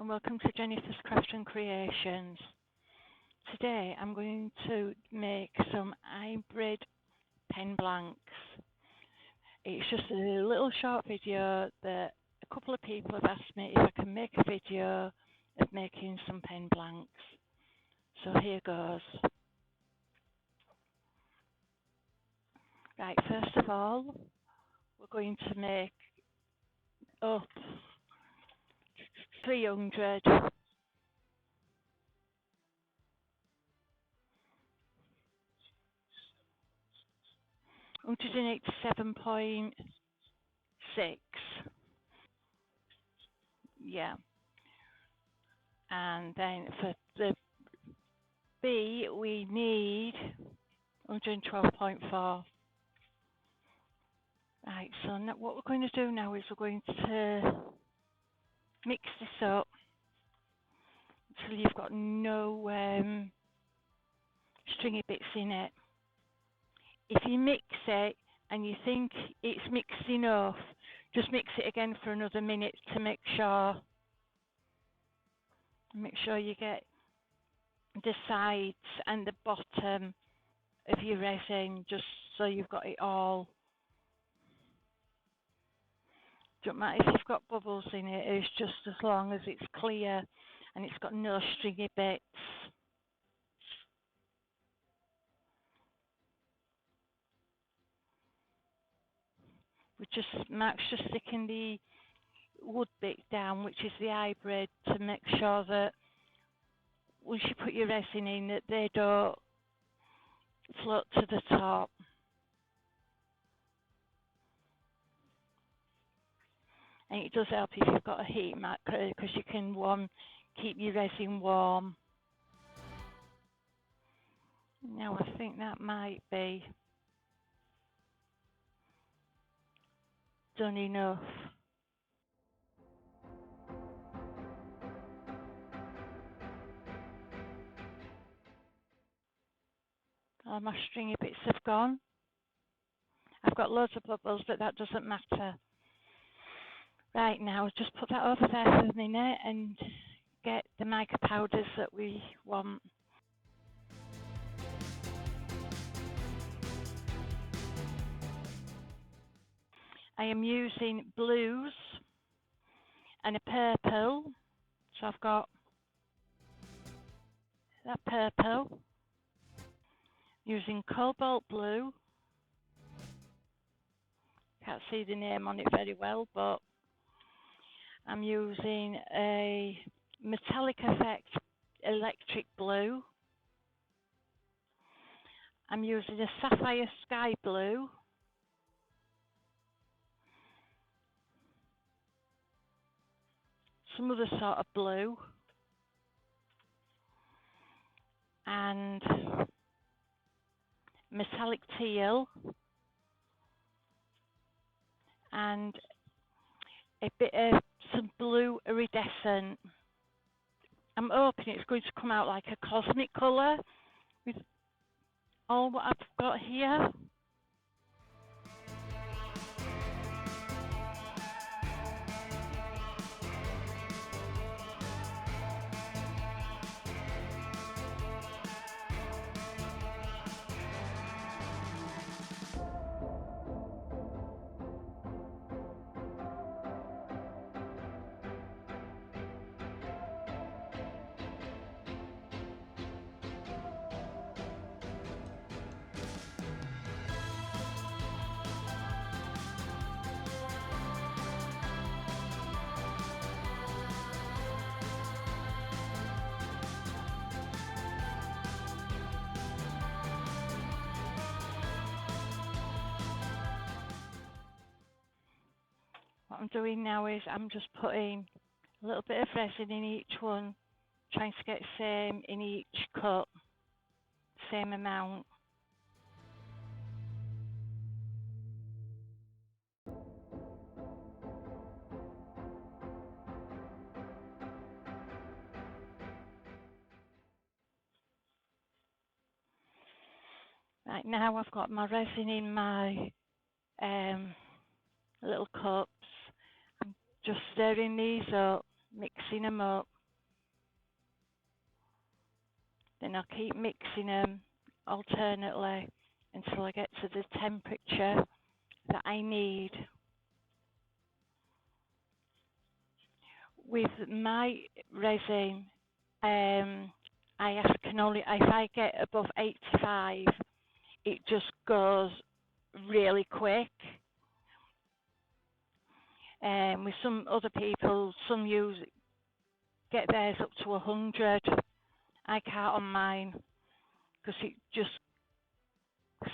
and welcome to Jennifer's Craft and Creations. Today I'm going to make some hybrid pen blanks. It's just a little short video that a couple of people have asked me if I can make a video of making some pen blanks. So here goes. Right, first of all, we're going to make up 300 187.6, yeah, and then for the B we need 112.4. Right, so now what we're going to do now is we're going to mix this up until you've got no stringy bits in it. If you mix it and you think it's mixed enough, just mix it again for another minute to make sure you get the sides and the bottom of your resin, just so you've got it all. Don't matter if you've got bubbles in it, it's just as long as it's clear and it's got no stringy bits. Mark's just sticking the wood bit down, which is the hybrid, to make sure that once you put your resin in that they don't float to the top. And it does help if you've got a heat mat, because you can keep your resin warm. Now I think that might be done enough. All my stringy bits have gone. I've got loads of bubbles, but that doesn't matter. Right, now just put that over there for a minute and get the mica powders that we want. I am using blues and a purple, so I've got that purple, using cobalt blue, can't see the name on it very well, but I'm using a metallic effect electric blue, I'm using a sapphire sky blue, some other sort of blue, and metallic teal, and a bit of some blue iridescent. I'm hoping it's going to come out like a cosmic colour with all what I've got here. What I'm doing now is I'm just putting a little bit of resin in each one, trying to get same in each cut, same amount. Right, now I've got my resin in my little cups. I'm just stirring these up, mixing them up. Then I'll keep mixing them alternately until I get to the temperature that I need. With my resin, can only, if I get above 85, it just goes really quick. With some other people, some get theirs up to 100. I can't on mine because it just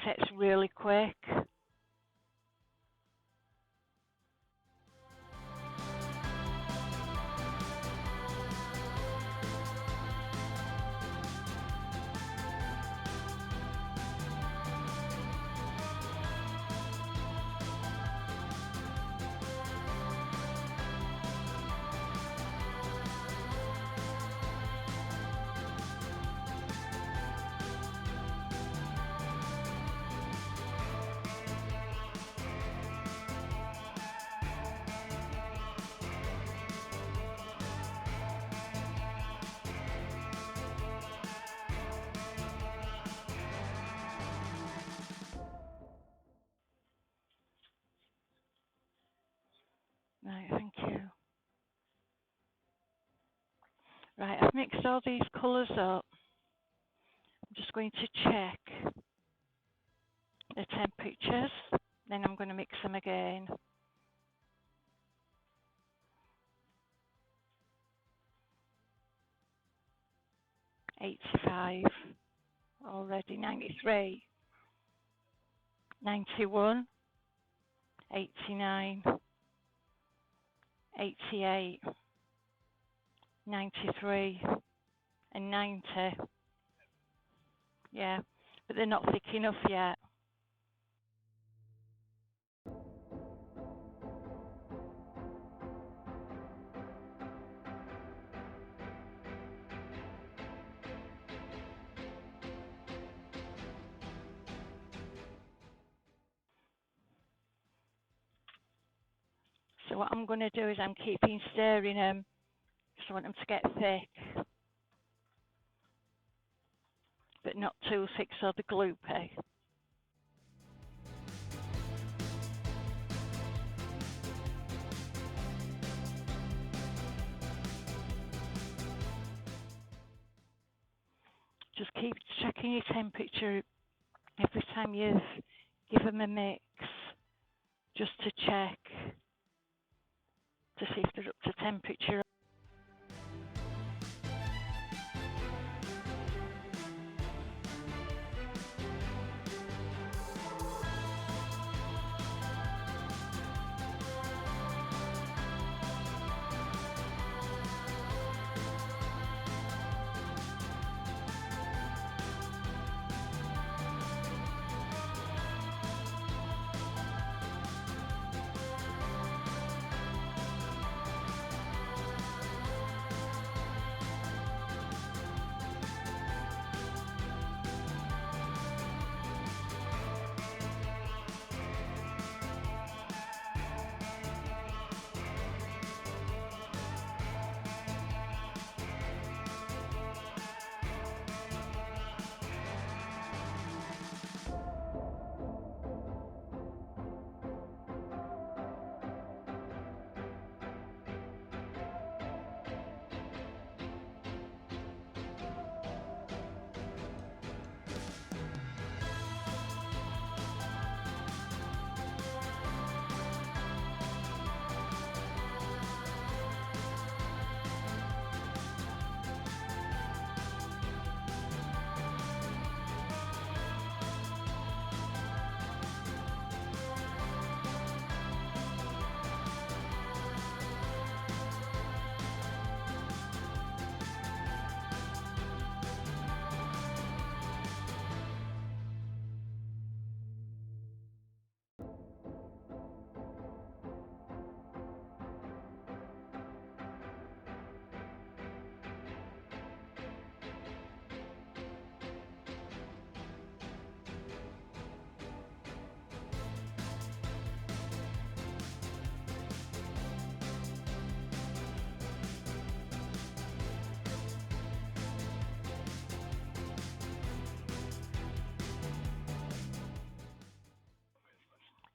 sets really quick. Right, thank you. Right, I've mixed all these colours up. I'm just going to check the temperatures, then I'm going to mix them again. '85 already, 93, 91, 89, 88, 93, and 90. Yeah, but they're not thick enough yet. So what I'm going to do is I'm keeping stirring them because I want them to get thick, but not too thick so they're gloopy. Just keep checking your temperature every time you give them a mix, just to check to see if they're up to temperature.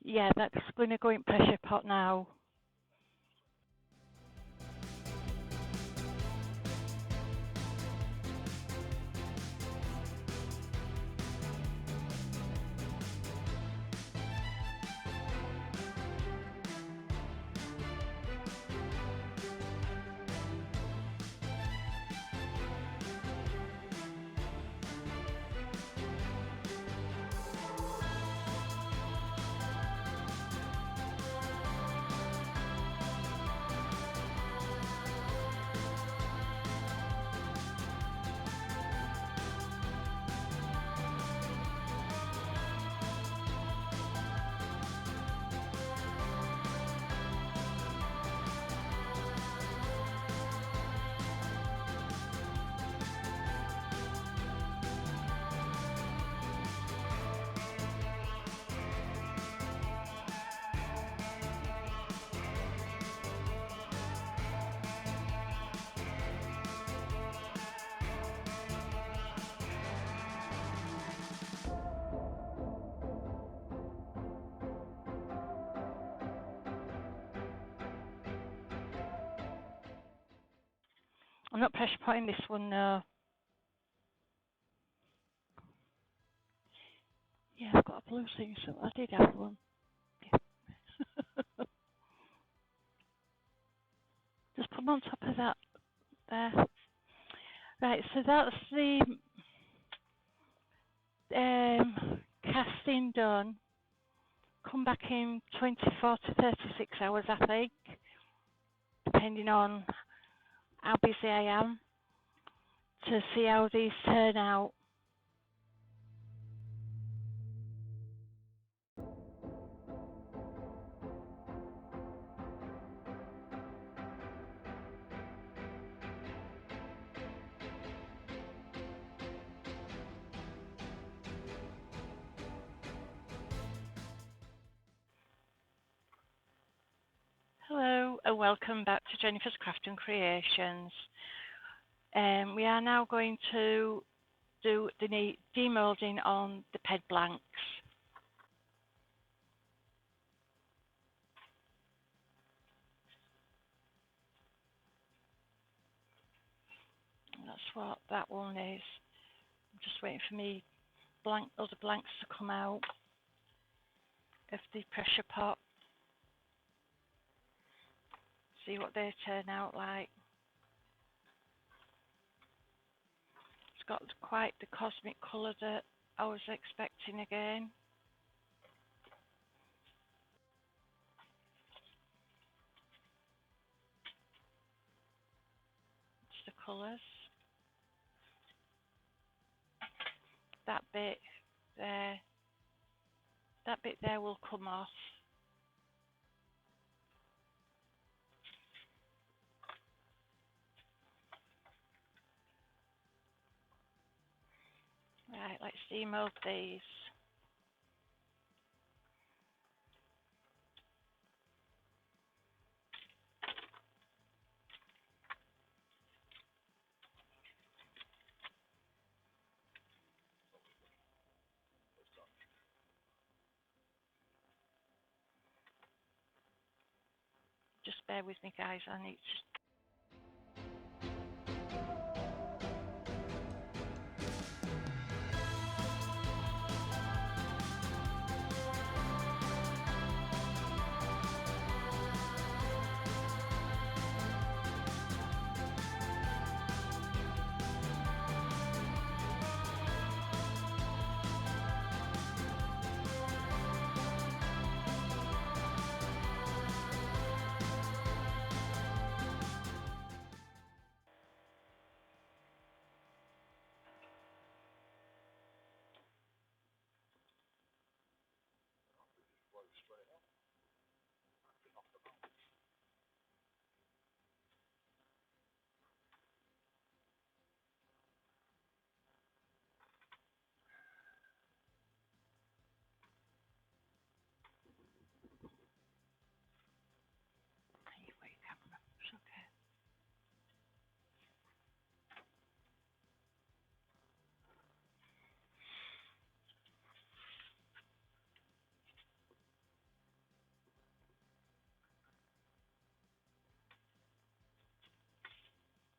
yeah, that's going to go in pressure pot now. I'm not pressure potting this one, no. Yeah, I've got a blue thing, so I did have one. Yeah. Just put them on top of that there. Right, so that's the casting done. Come back in 24 to 36 hours, I think, depending on how busy I am, to see how these turn out. Hello and welcome back to Jennifer's Craft and Creations. We are now going to do the demolding on the ped blanks. That's what that one is. I'm just waiting for me other blanks to come out of the pressure pot. See what they turn out like. It's got quite the cosmic colour that I was expecting again. It's the colours. That bit there will come off. Right, let's demold these. Just bear with me, guys. I need to.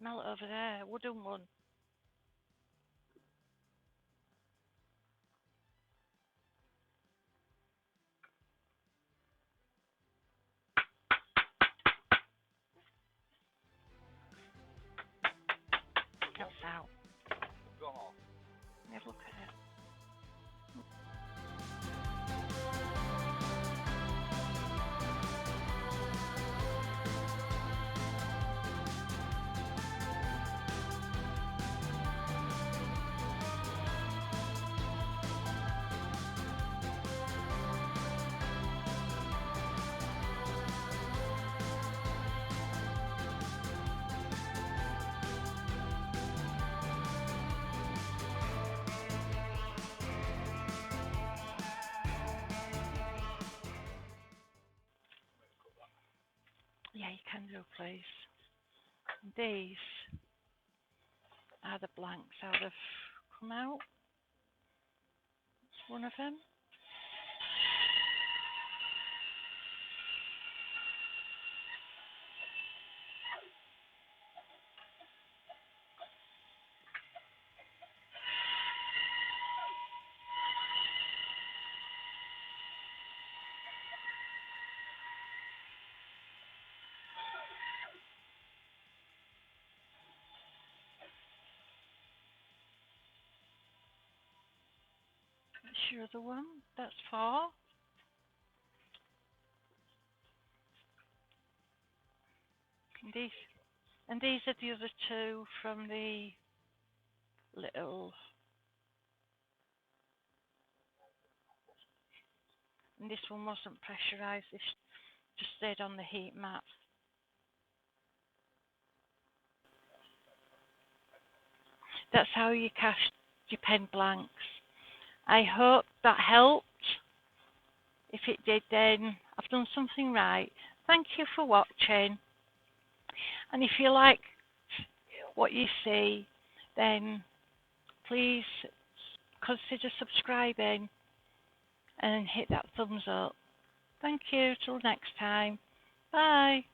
Mallet over there, wooden one. That's out. Have a look at it. Yeah, you can do, please. These are the blanks how they've come out. It's one of them. That's your other one. That's 4. And these are the other 2 from the little. And this one wasn't pressurised. This just stayed on the heat mat. That's how you cast your pen blanks. I hope that helped. If it did, then I've done something right. Thank you for watching. And if you like what you see, then please consider subscribing and hit that thumbs up. Thank you. Till next time. Bye.